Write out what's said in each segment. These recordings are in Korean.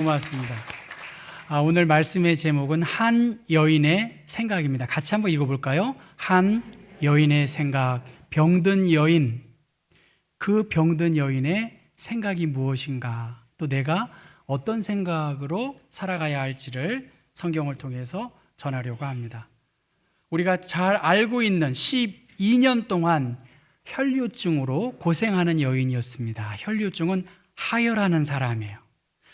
고맙습니다. 오늘 말씀의 제목은 한 여인의 생각입니다. 같이 한번 읽어볼까요? 한 여인의 생각. 병든 여인, 그 병든 여인의 생각이 무엇인가, 또 내가 어떤 생각으로 살아가야 할지를 성경을 통해서 전하려고 합니다. 우리가 잘 알고 있는 12년 동안 혈류증으로 고생하는 여인이었습니다. 혈류증은 하혈하는 사람이에요.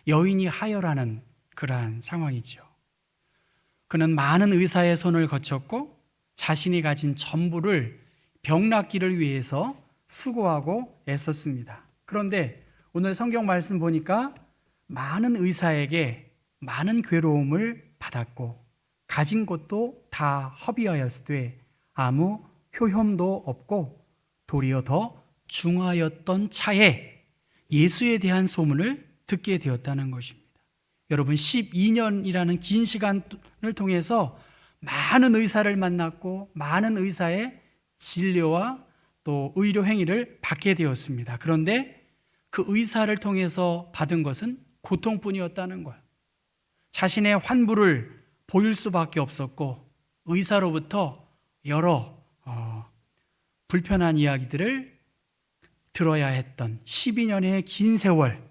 여인이 하혈하는 그러한 상황이죠. 그는 많은 의사의 손을 거쳤고 자신이 가진 전부를 병 낫기를 위해서 수고하고 애썼습니다. 그런데 오늘 성경 말씀 보니까 많은 의사에게 많은 괴로움을 받았고 가진 것도 다 허비하였으되 아무 효험도 없고 도리어 더 중하였던 차에 예수에 대한 소문을 듣게 되었다는 것입니다. 여러분, 12년이라는 긴 시간을 통해서 많은 의사를 만났고 많은 의사의 진료와 또 의료 행위를 받게 되었습니다. 그런데 그 의사를 통해서 받은 것은 고통뿐이었다는 거예요. 자신의 환부를 보일 수밖에 없었고 의사로부터 여러 불편한 이야기들을 들어야 했던 12년의 긴 세월,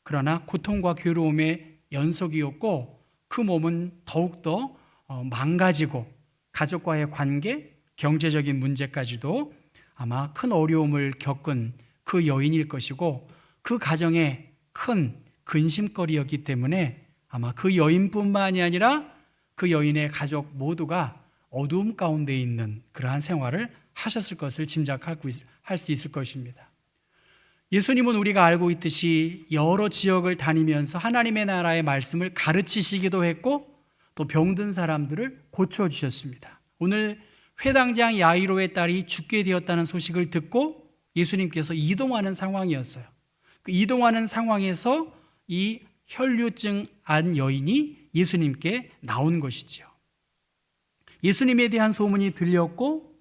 그러나 고통과 괴로움의 연속이었고 그 몸은 더욱더 망가지고 가족과의 관계, 경제적인 문제까지도 아마 큰 어려움을 겪은 그 여인일 것이고 그 가정에 큰 근심거리였기 때문에 아마 그 여인뿐만이 아니라 그 여인의 가족 모두가 어두움 가운데 있는 그러한 생활을 하셨을 것을 짐작할 수 있을 것입니다. 예수님은 우리가 알고 있듯이 여러 지역을 다니면서 하나님의 나라의 말씀을 가르치시기도 했고 또 병든 사람들을 고쳐주셨습니다. 오늘 회당장 야이로의 딸이 죽게 되었다는 소식을 듣고 예수님께서 이동하는 상황이었어요. 그 이동하는 상황에서 이 혈류증 안 여인이 예수님께 나온 것이죠. 예수님에 대한 소문이 들렸고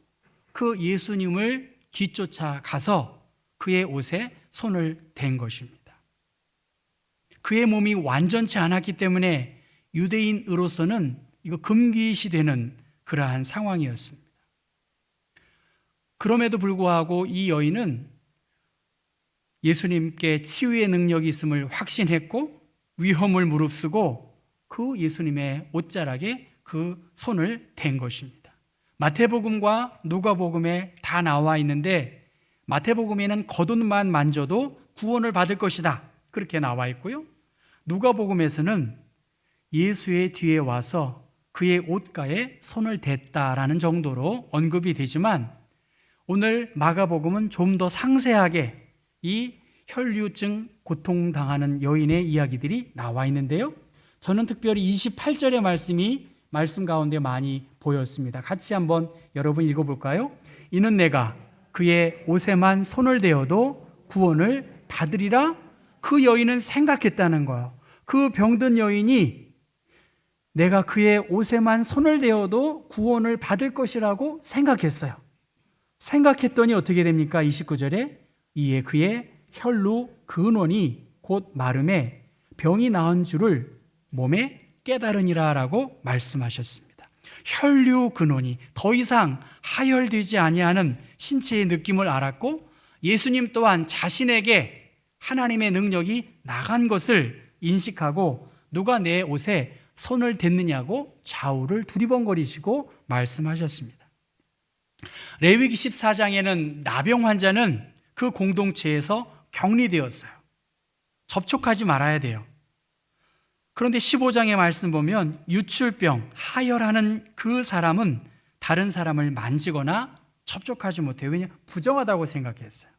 그 예수님을 뒤쫓아 가서 그의 옷에 손을 댄 것입니다. 그의 몸이 완전치 않았기 때문에 유대인으로서는 이거 금기시되는 그러한 상황이었습니다. 그럼에도 불구하고 이 여인은 예수님께 치유의 능력이 있음을 확신했고 위험을 무릅쓰고 그 예수님의 옷자락에 그 손을 댄 것입니다. 마태복음과 누가복음에 다 나와 있는데 마태복음에는 겉옷만 만져도 구원을 받을 것이다, 그렇게 나와 있고요. 누가복음에서는 예수의 뒤에 와서 그의 옷가에 손을 댔다라는 정도로 언급이 되지만 오늘 마가복음은 좀 더 상세하게 이 혈류증 고통당하는 여인의 이야기들이 나와 있는데요. 저는 특별히 28절의 말씀 가운데 많이 보였습니다. 같이 한번 여러분 읽어볼까요? 이는 내가 그의 옷에만 손을 대어도 구원을 받으리라. 그 여인은 생각했다는 거예요. 그 병든 여인이 내가 그의 옷에만 손을 대어도 구원을 받을 것이라고 생각했어요. 생각했더니 어떻게 됩니까? 29절에 이에 그의 혈루 근원이 곧 마름에 병이 나은 줄을 몸에 깨달으니라 라고 말씀하셨습니다. 혈류 근원이 더 이상 하혈되지 아니하는 신체의 느낌을 알았고 예수님 또한 자신에게 하나님의 능력이 나간 것을 인식하고 누가 내 옷에 손을 댔느냐고 좌우를 두리번거리시고 말씀하셨습니다. 레위기 14장에는 나병 환자는 그 공동체에서 격리되었어요. 접촉하지 말아야 돼요. 그런데 15장의 말씀 보면 유출병, 하혈하는 그 사람은 다른 사람을 만지거나 접촉하지 못해요. 왜냐하면 부정하다고 생각했어요.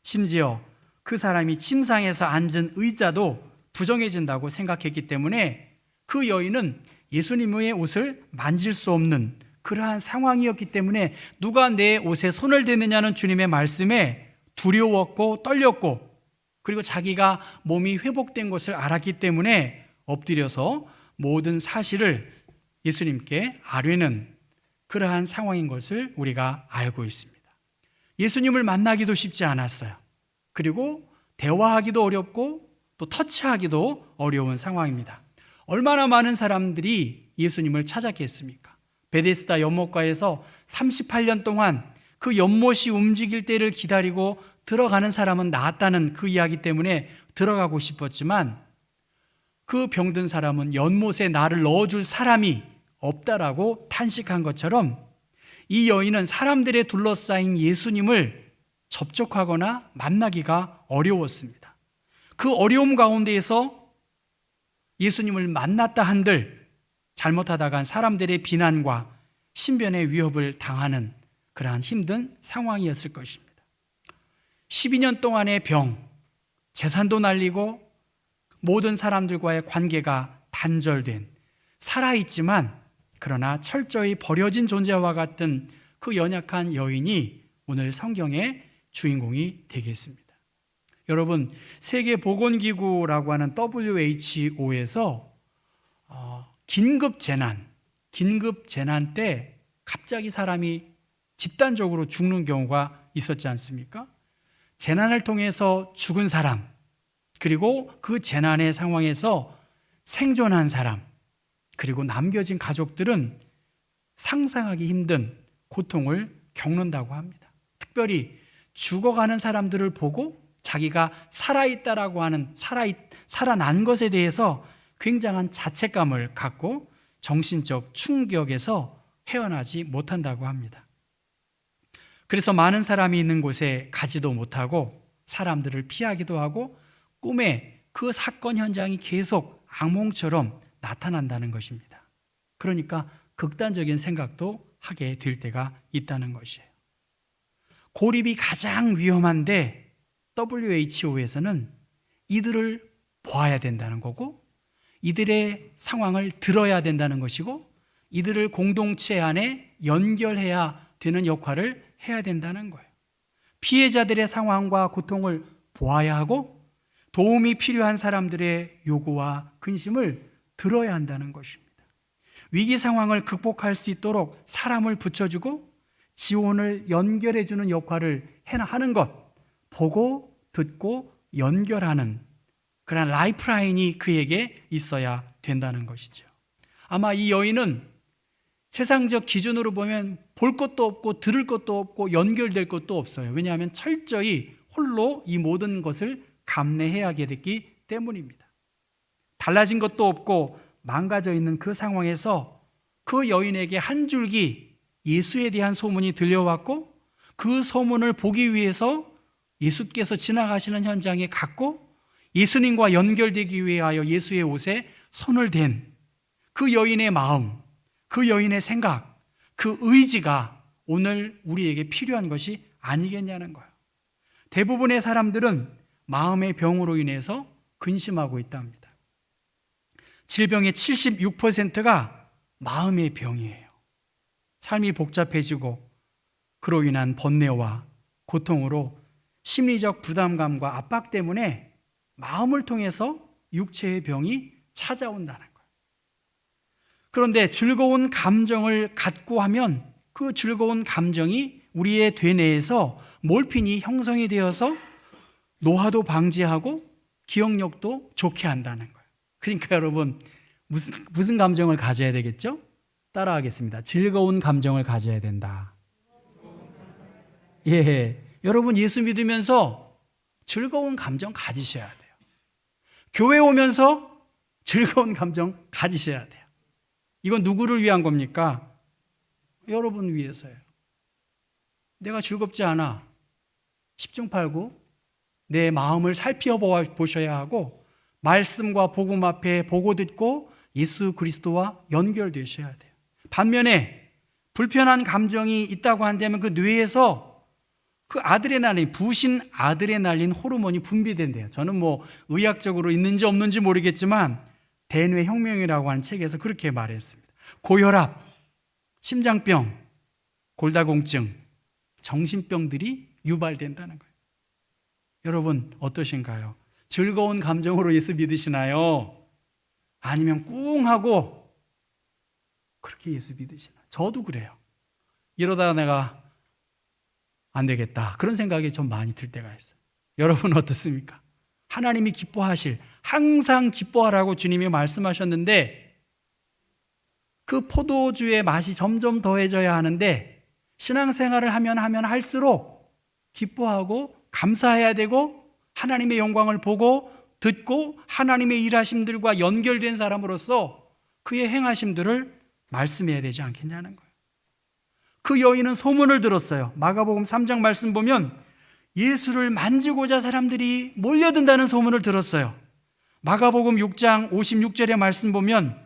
심지어 그 사람이 침상에서 앉은 의자도 부정해진다고 생각했기 때문에 그 여인은 예수님의 옷을 만질 수 없는 그러한 상황이었기 때문에 누가 내 옷에 손을 대느냐는 주님의 말씀에 두려웠고 떨렸고 그리고 자기가 몸이 회복된 것을 알았기 때문에 엎드려서 모든 사실을 예수님께 아뢰는 그러한 상황인 것을 우리가 알고 있습니다. 예수님을 만나기도 쉽지 않았어요. 그리고 대화하기도 어렵고 또 터치하기도 어려운 상황입니다. 얼마나 많은 사람들이 예수님을 찾았겠습니까? 베데스다 연못가에서 38년 동안 그 연못이 움직일 때를 기다리고 들어가는 사람은 나았다는 그 이야기 때문에 들어가고 싶었지만 그 병든 사람은 연못에 나를 넣어줄 사람이 없다라고 탄식한 것처럼 이 여인은 사람들에 둘러싸인 예수님을 접촉하거나 만나기가 어려웠습니다. 그 어려움 가운데에서 예수님을 만났다 한들 잘못하다간 사람들의 비난과 신변의 위협을 당하는 그러한 힘든 상황이었을 것입니다. 12년 동안의 병, 재산도 날리고 모든 사람들과의 관계가 단절된, 살아있지만 그러나 철저히 버려진 존재와 같은 그 연약한 여인이 오늘 성경의 주인공이 되겠습니다. 여러분, 세계보건기구라고 하는 WHO에서 긴급 재난 때 갑자기 사람이 집단적으로 죽는 경우가 있었지 않습니까? 재난을 통해서 죽은 사람, 그리고 그 재난의 상황에서 생존한 사람, 그리고 남겨진 가족들은 상상하기 힘든 고통을 겪는다고 합니다. 특별히 죽어가는 사람들을 보고 자기가 살아있다라고 하는 살아난 것에 대해서 굉장한 자책감을 갖고 정신적 충격에서 헤어나지 못한다고 합니다. 그래서 많은 사람이 있는 곳에 가지도 못하고 사람들을 피하기도 하고 꿈에 그 사건 현장이 계속 악몽처럼 나타난다는 것입니다. 그러니까 극단적인 생각도 하게 될 때가 있다는 것이에요. 고립이 가장 위험한데 WHO에서는 이들을 보아야 된다는 거고 이들의 상황을 들어야 된다는 것이고 이들을 공동체 안에 연결해야 되는 역할을 해야 된다는 거예요. 피해자들의 상황과 고통을 보아야 하고 도움이 필요한 사람들의 요구와 근심을 들어야 한다는 것입니다. 위기 상황을 극복할 수 있도록 사람을 붙여주고 지원을 연결해주는 역할을 하는 것, 보고 듣고 연결하는 그런 라이프라인이 그에게 있어야 된다는 것이죠. 아마 이 여인은 세상적 기준으로 보면 볼 것도 없고 들을 것도 없고 연결될 것도 없어요. 왜냐하면 철저히 홀로 이 모든 것을 감내해야 하게 됐기 때문입니다. 달라진 것도 없고 망가져 있는 그 상황에서 그 여인에게 한 줄기 예수에 대한 소문이 들려왔고 그 소문을 보기 위해서 예수께서 지나가시는 현장에 갔고 예수님과 연결되기 위하여 예수의 옷에 손을 댄 그 여인의 마음, 그 여인의 생각, 그 의지가 오늘 우리에게 필요한 것이 아니겠냐는 거예요. 대부분의 사람들은 마음의 병으로 인해서 근심하고 있답니다. 질병의 76%가 마음의 병이에요. 삶이 복잡해지고 그로 인한 번뇌와 고통으로 심리적 부담감과 압박 때문에 마음을 통해서 육체의 병이 찾아온다는 거예요. 그런데 즐거운 감정을 갖고 하면 그 즐거운 감정이 우리의 뇌내에서 몰핀이 형성이 되어서 노화도 방지하고 기억력도 좋게 한다는 거예요. 그러니까 여러분 무슨 감정을 가져야 되겠죠? 따라하겠습니다. 즐거운 감정을 가져야 된다. 예, 여러분 예수 믿으면서 즐거운 감정 가지셔야 돼요. 교회 오면서 즐거운 감정 가지셔야 돼요. 이건 누구를 위한 겁니까? 여러분 위해서예요. 내가 즐겁지 않아. 10중 8구 내 마음을 살펴보셔야 하고 말씀과 복음 앞에 보고 듣고 예수 그리스도와 연결되셔야 돼요. 반면에 불편한 감정이 있다고 한다면 그 뇌에서 그 아드레날린, 부신 아드레날린 호르몬이 분비된대요. 저는 뭐 의학적으로 있는지 없는지 모르겠지만 대뇌 혁명이라고 하는 책에서 그렇게 말했습니다. 고혈압, 심장병, 골다공증, 정신병들이 유발된다는 거예요. 여러분 어떠신가요? 즐거운 감정으로 예수 믿으시나요? 아니면 꿍하고 그렇게 예수 믿으시나요? 저도 그래요. 이러다가 내가 안 되겠다 그런 생각이 좀 많이 들 때가 있어요. 여러분 어떻습니까? 하나님이 기뻐하실 항상 기뻐하라고 주님이 말씀하셨는데 그 포도주의 맛이 점점 더해져야 하는데 신앙생활을 하면 할수록 기뻐하고 감사해야 되고 하나님의 영광을 보고 듣고 하나님의 일하심들과 연결된 사람으로서 그의 행하심들을 말씀해야 되지 않겠냐는 거예요. 그 여인은 소문을 들었어요. 마가복음 3장 말씀 보면 예수를 만지고자 사람들이 몰려든다는 소문을 들었어요. 마가복음 6장 56절의 말씀 보면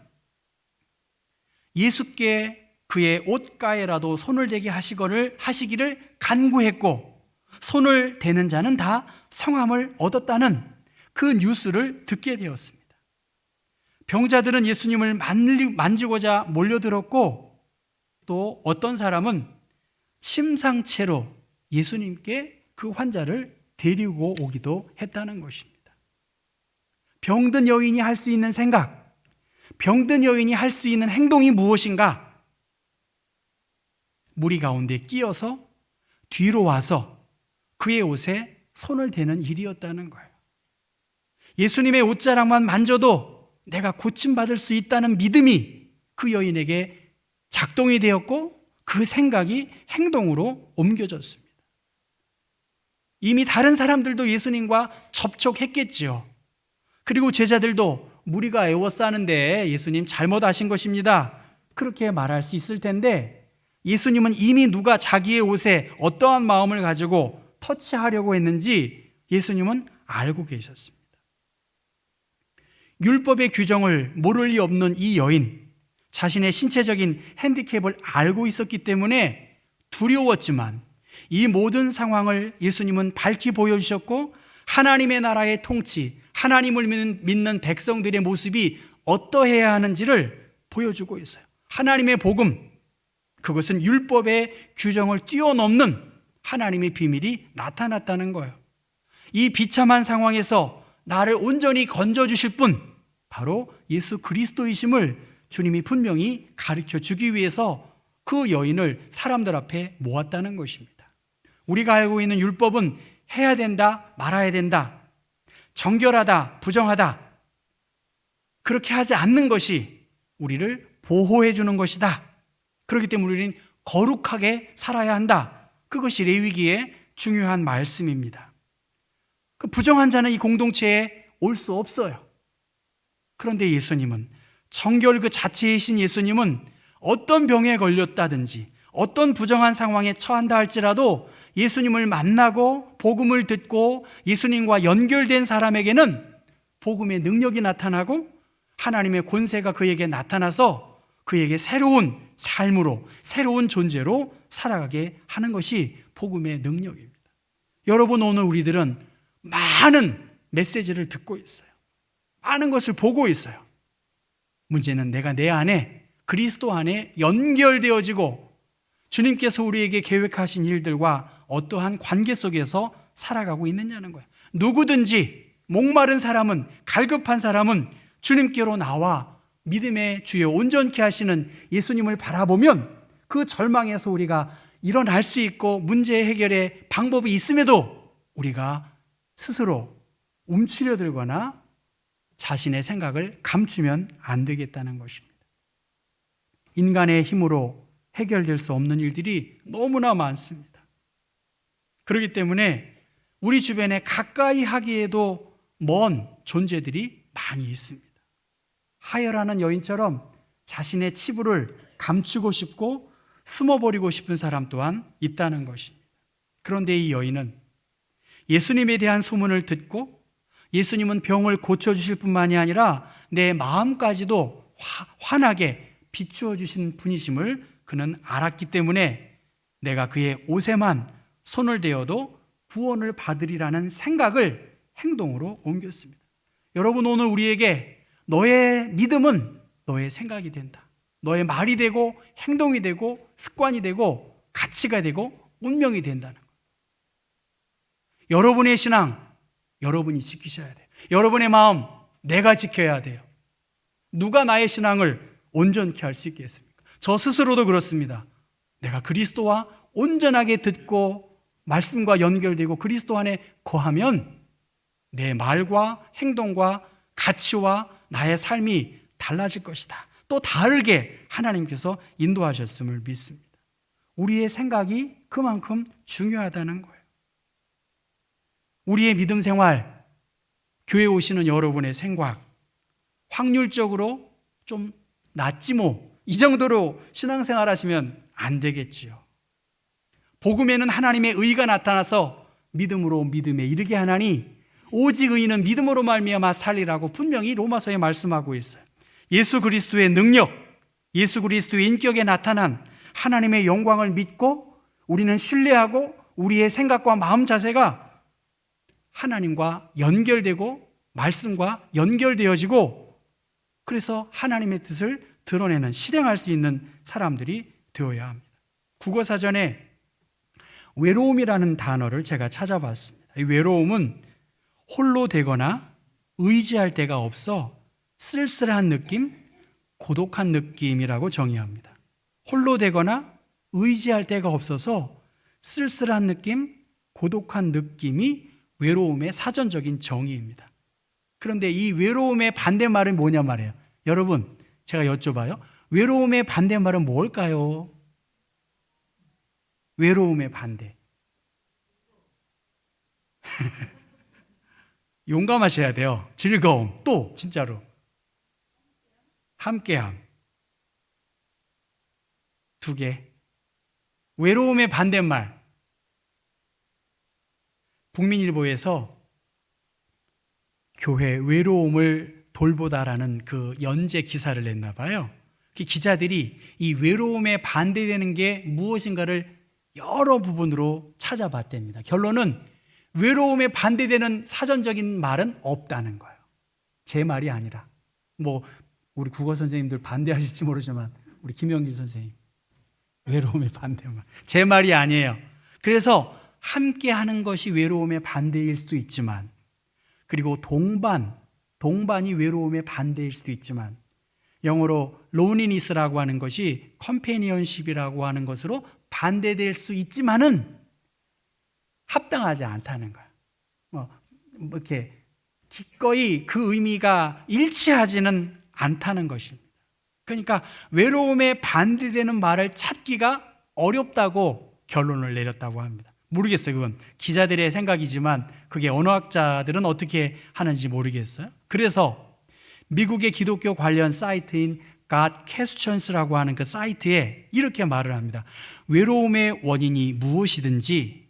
예수께 그의 옷가에라도 손을 대게 하시기를 간구했고 손을 대는 자는 다 성함을 얻었다는 그 뉴스를 듣게 되었습니다. 병자들은 예수님을 만지고자 몰려들었고 또 어떤 사람은 심상체로 예수님께 그 환자를 데리고 오기도 했다는 것입니다. 병든 여인이 할 수 있는 생각, 병든 여인이 할 수 있는 행동이 무엇인가? 무리 가운데 끼어서 뒤로 와서 그의 옷에 손을 대는 일이었다는 거예요. 예수님의 옷자락만 만져도 내가 고침받을 수 있다는 믿음이 그 여인에게 작동이 되었고 그 생각이 행동으로 옮겨졌습니다. 이미 다른 사람들도 예수님과 접촉했겠지요. 그리고 제자들도 무리가 애워싸는데 예수님 잘못하신 것입니다, 그렇게 말할 수 있을 텐데 예수님은 이미 누가 자기의 옷에 어떠한 마음을 가지고 터치하려고 했는지 예수님은 알고 계셨습니다. 율법의 규정을 모를 리 없는 이 여인, 자신의 신체적인 핸디캡을 알고 있었기 때문에 두려웠지만 이 모든 상황을 예수님은 밝히 보여주셨고 하나님의 나라의 통치, 하나님을 믿는 백성들의 모습이 어떠해야 하는지를 보여주고 있어요. 하나님의 복음, 그것은 율법의 규정을 뛰어넘는 하나님의 비밀이 나타났다는 거예요. 이 비참한 상황에서 나를 온전히 건져주실 분, 바로 예수 그리스도이심을 주님이 분명히 가르쳐 주기 위해서 그 여인을 사람들 앞에 모았다는 것입니다. 우리가 알고 있는 율법은 해야 된다, 말아야 된다, 정결하다, 부정하다, 그렇게 하지 않는 것이 우리를 보호해 주는 것이다. 그렇기 때문에 우리는 거룩하게 살아야 한다. 그것이 레위기의 중요한 말씀입니다. 그 부정한 자는 이 공동체에 올 수 없어요. 그런데 예수님은, 정결 그 자체이신 예수님은 어떤 병에 걸렸다든지 어떤 부정한 상황에 처한다 할지라도 예수님을 만나고 복음을 듣고 예수님과 연결된 사람에게는 복음의 능력이 나타나고 하나님의 권세가 그에게 나타나서 그에게 새로운 삶으로, 새로운 존재로 살아가게 하는 것이 복음의 능력입니다. 여러분, 오늘 우리들은 많은 메시지를 듣고 있어요. 많은 것을 보고 있어요. 문제는 내가 내 안에, 그리스도 안에 연결되어지고 주님께서 우리에게 계획하신 일들과 어떠한 관계 속에서 살아가고 있느냐는 거예요. 누구든지 목마른 사람은, 갈급한 사람은 주님께로 나와 믿음의 주여 온전케 하시는 예수님을 바라보면 그 절망에서 우리가 일어날 수 있고 문제 해결의 방법이 있음에도 우리가 스스로 움츠려들거나 자신의 생각을 감추면 안 되겠다는 것입니다. 인간의 힘으로 해결될 수 없는 일들이 너무나 많습니다. 그렇기 때문에 우리 주변에 가까이 하기에도 먼 존재들이 많이 있습니다. 하여라는 여인처럼 자신의 치부를 감추고 싶고 숨어버리고 싶은 사람 또한 있다는 것입니다. 그런데 이 여인은 예수님에 대한 소문을 듣고 예수님은 병을 고쳐주실 뿐만이 아니라 내 마음까지도 환하게 비추어 주신 분이심을 그는 알았기 때문에 내가 그의 옷에만 손을 대어도 구원을 받으리라는 생각을 행동으로 옮겼습니다. 여러분, 오늘 우리에게 너의 믿음은 너의 생각이 된다. 너의 말이 되고 행동이 되고 습관이 되고 가치가 되고 운명이 된다는 것. 여러분의 신앙, 여러분이 지키셔야 돼요. 여러분의 마음, 내가 지켜야 돼요. 누가 나의 신앙을 온전케 할 수 있겠습니까? 저 스스로도 그렇습니다. 내가 그리스도와 온전하게 듣고 말씀과 연결되고 그리스도 안에 거하면 내 말과 행동과 가치와 나의 삶이 달라질 것이다. 또 다르게 하나님께서 인도하셨음을 믿습니다. 우리의 생각이 그만큼 중요하다는 거예요. 우리의 믿음 생활, 교회 오시는 여러분의 생각, 확률적으로 좀 낮지 뭐, 이 정도로 신앙생활 하시면 안 되겠지요. 복음에는 하나님의 의가 나타나서 믿음으로 믿음에 이르게 하나니 오직 의인은 믿음으로 말미암아 살리라고 분명히 로마서에 말씀하고 있어요. 예수 그리스도의 능력, 예수 그리스도의 인격에 나타난 하나님의 영광을 믿고 우리는 신뢰하고 우리의 생각과 마음 자세가 하나님과 연결되고 말씀과 연결되어지고 그래서 하나님의 뜻을 드러내는, 실행할 수 있는 사람들이 되어야 합니다. 국어사전에 외로움이라는 단어를 제가 찾아봤습니다. 이 외로움은 홀로 되거나 의지할 데가 없어 쓸쓸한 느낌, 고독한 느낌이라고 정의합니다. 홀로 되거나 의지할 데가 없어서 쓸쓸한 느낌, 고독한 느낌이 외로움의 사전적인 정의입니다. 그런데 이 외로움의 반대말은 뭐냐 말이에요. 여러분, 제가 여쭤봐요. 외로움의 반대말은 뭘까요? 외로움의 반대. 용감하셔야 돼요. 즐거움. 또 진짜로 함께함. 두 개. 외로움의 반대말. 국민일보에서 교회 외로움을 돌보다라는 그 연재 기사를 냈나 봐요. 그 기자들이 이 외로움에 반대되는 게 무엇인가를 여러 부분으로 찾아봤답니다. 결론은 외로움에 반대되는 사전적인 말은 없다는 거예요. 제 말이 아니라. 뭐 우리 국어 선생님들 반대하실지 모르지만 우리 김영길 선생님 외로움의 반대말. 제 말이 아니에요. 그래서 함께 하는 것이 외로움의 반대일 수도 있지만 그리고 동반이 외로움의 반대일 수도 있지만 영어로 loneliness라고 하는 것이 companionship이라고 하는 것으로 반대될 수 있지만은 합당하지 않다는 거예요. 이렇게 기꺼이 그 의미가 일치하지는 않다는 것입니다. 그러니까 외로움에 반대되는 말을 찾기가 어렵다고 결론을 내렸다고 합니다. 모르겠어요. 그건 기자들의 생각이지만 그게 언어학자들은 어떻게 하는지 모르겠어요. 그래서 미국의 기독교 관련 사이트인 God Questions라고 하는 그 사이트에 이렇게 말을 합니다. 외로움의 원인이 무엇이든지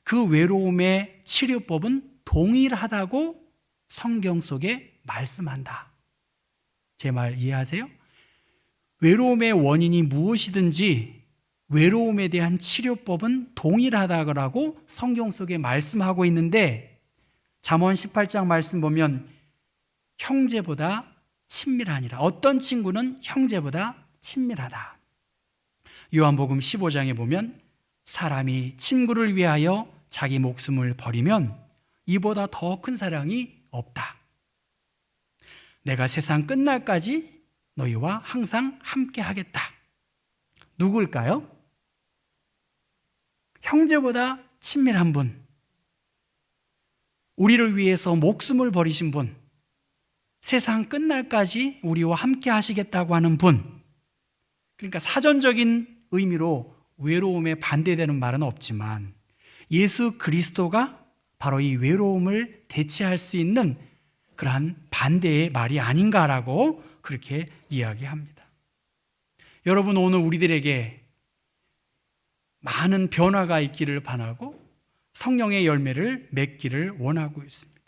그 외로움의 치료법은 동일하다고 성경 속에 말씀한다. 제 말 이해하세요? 외로움의 원인이 무엇이든지 외로움에 대한 치료법은 동일하다고 성경 속에 말씀하고 있는데 잠언 18장 말씀 보면 형제보다 친밀하니라. 어떤 친구는 형제보다 친밀하다. 요한복음 15장에 보면 사람이 친구를 위하여 자기 목숨을 버리면 이보다 더 큰 사랑이 없다. 내가 세상 끝날까지 너희와 항상 함께 하겠다. 누굴까요? 형제보다 친밀한 분, 우리를 위해서 목숨을 버리신 분, 세상 끝날까지 우리와 함께 하시겠다고 하는 분. 그러니까 사전적인 의미로 외로움에 반대되는 말은 없지만 예수 그리스도가 바로 이 외로움을 대체할 수 있는 그러한 반대의 말이 아닌가라고 그렇게 이야기합니다. 여러분, 오늘 우리들에게 많은 변화가 있기를 바라고 성령의 열매를 맺기를 원하고 있습니다.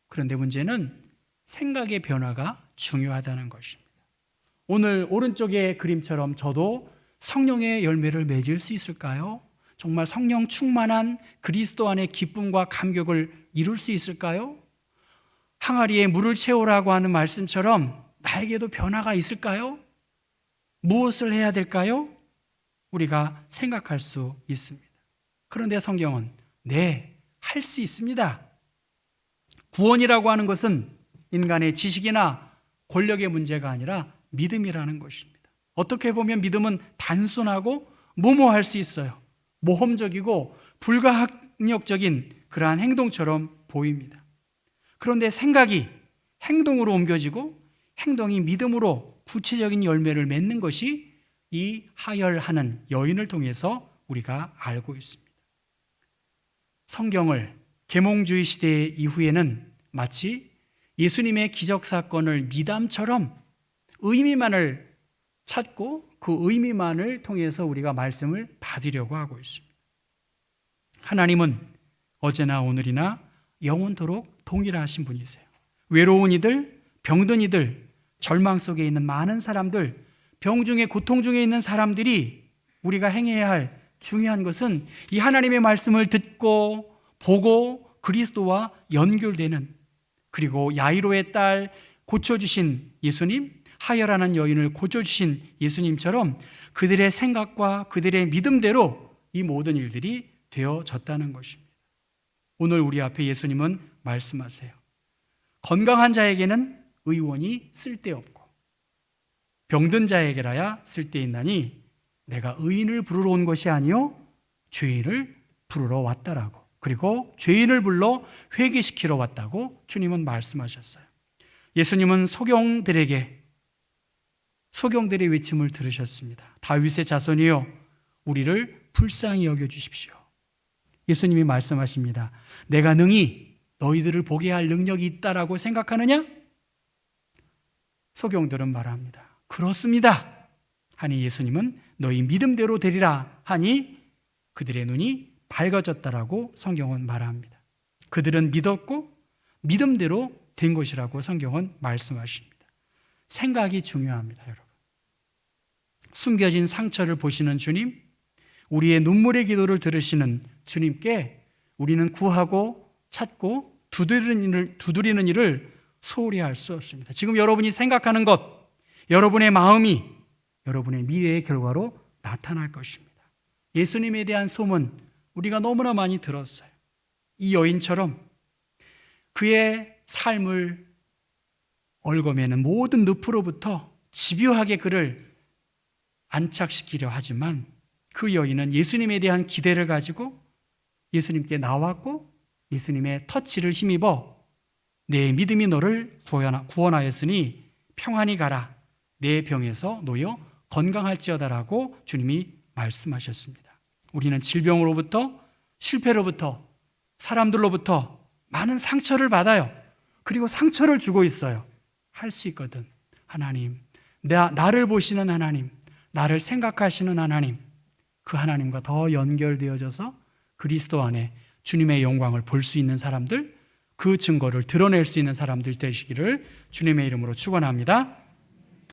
그런데 문제는 생각의 변화가 중요하다는 것입니다. 오늘 오른쪽의 그림처럼 저도 성령의 열매를 맺을 수 있을까요? 정말 성령 충만한 그리스도 안의 기쁨과 감격을 이룰 수 있을까요? 항아리에 물을 채우라고 하는 말씀처럼 나에게도 변화가 있을까요? 무엇을 해야 될까요? 우리가 생각할 수 있습니다. 그런데 성경은 네, 할 수 있습니다. 구원이라고 하는 것은 인간의 지식이나 권력의 문제가 아니라 믿음이라는 것입니다. 어떻게 보면 믿음은 단순하고 무모할 수 있어요. 모험적이고 불가항력적인 그러한 행동처럼 보입니다. 그런데 생각이 행동으로 옮겨지고 행동이 믿음으로 구체적인 열매를 맺는 것이 이 하혈하는 여인을 통해서 우리가 알고 있습니다. 성경을 계몽주의 시대 이후에는 마치 예수님의 기적 사건을 미담처럼 의미만을 찾고 그 의미만을 통해서 우리가 말씀을 받으려고 하고 있습니다. 하나님은 어제나 오늘이나 영원토록 동일하신 분이세요. 외로운 이들, 병든 이들, 절망 속에 있는 많은 사람들, 병 중에 고통 중에 있는 사람들이 우리가 행해야 할 중요한 것은 이 하나님의 말씀을 듣고 보고 그리스도와 연결되는, 그리고 야이로의 딸 고쳐주신 예수님, 하혈하는 여인을 고쳐주신 예수님처럼 그들의 생각과 그들의 믿음대로 이 모든 일들이 되어졌다는 것입니다. 오늘 우리 앞에 예수님은 말씀하세요. 건강한 자에게는 의원이 쓸데없고 병든 자에게라야 쓸데있나니 내가 의인을 부르러 온 것이 아니요 죄인을 부르러 왔다라고, 그리고 죄인을 불러 회개시키러 왔다고 주님은 말씀하셨어요. 예수님은 소경들의 외침을 들으셨습니다. 다윗의 자손이여 우리를 불쌍히 여겨주십시오. 예수님이 말씀하십니다. 내가 능히 너희들을 보게 할 능력이 있다라고 생각하느냐? 소경들은 말합니다. 그렇습니다 하니 예수님은 너희 믿음대로 되리라 하니 그들의 눈이 밝아졌다라고 성경은 말합니다. 그들은 믿었고 믿음대로 된 것이라고 성경은 말씀하십니다. 생각이 중요합니다, 여러분. 숨겨진 상처를 보시는 주님, 우리의 눈물의 기도를 들으시는 주님께 우리는 구하고 찾고 두드리는 일을 소홀히 할 수 없습니다. 지금 여러분이 생각하는 것, 여러분의 마음이 여러분의 미래의 결과로 나타날 것입니다. 예수님에 대한 소문 우리가 너무나 많이 들었어요. 이 여인처럼 그의 삶을 얽어매는 모든 늪으로부터 집요하게 그를 안착시키려 하지만 그 여인은 예수님에 대한 기대를 가지고 예수님께 나왔고 예수님의 터치를 힘입어 내 믿음이 너를 구원하였으니 평안히 가라, 내 병에서 놓여 건강할지어다라고 주님이 말씀하셨습니다. 우리는 질병으로부터, 실패로부터, 사람들로부터 많은 상처를 받아요. 그리고 상처를 주고 있어요. 할 수 있거든. 하나님, 나를 보시는 하나님, 나를 생각하시는 하나님, 그 하나님과 더 연결되어져서 그리스도 안에 주님의 영광을 볼 수 있는 사람들, 그 증거를 드러낼 수 있는 사람들 되시기를 주님의 이름으로 축원합니다.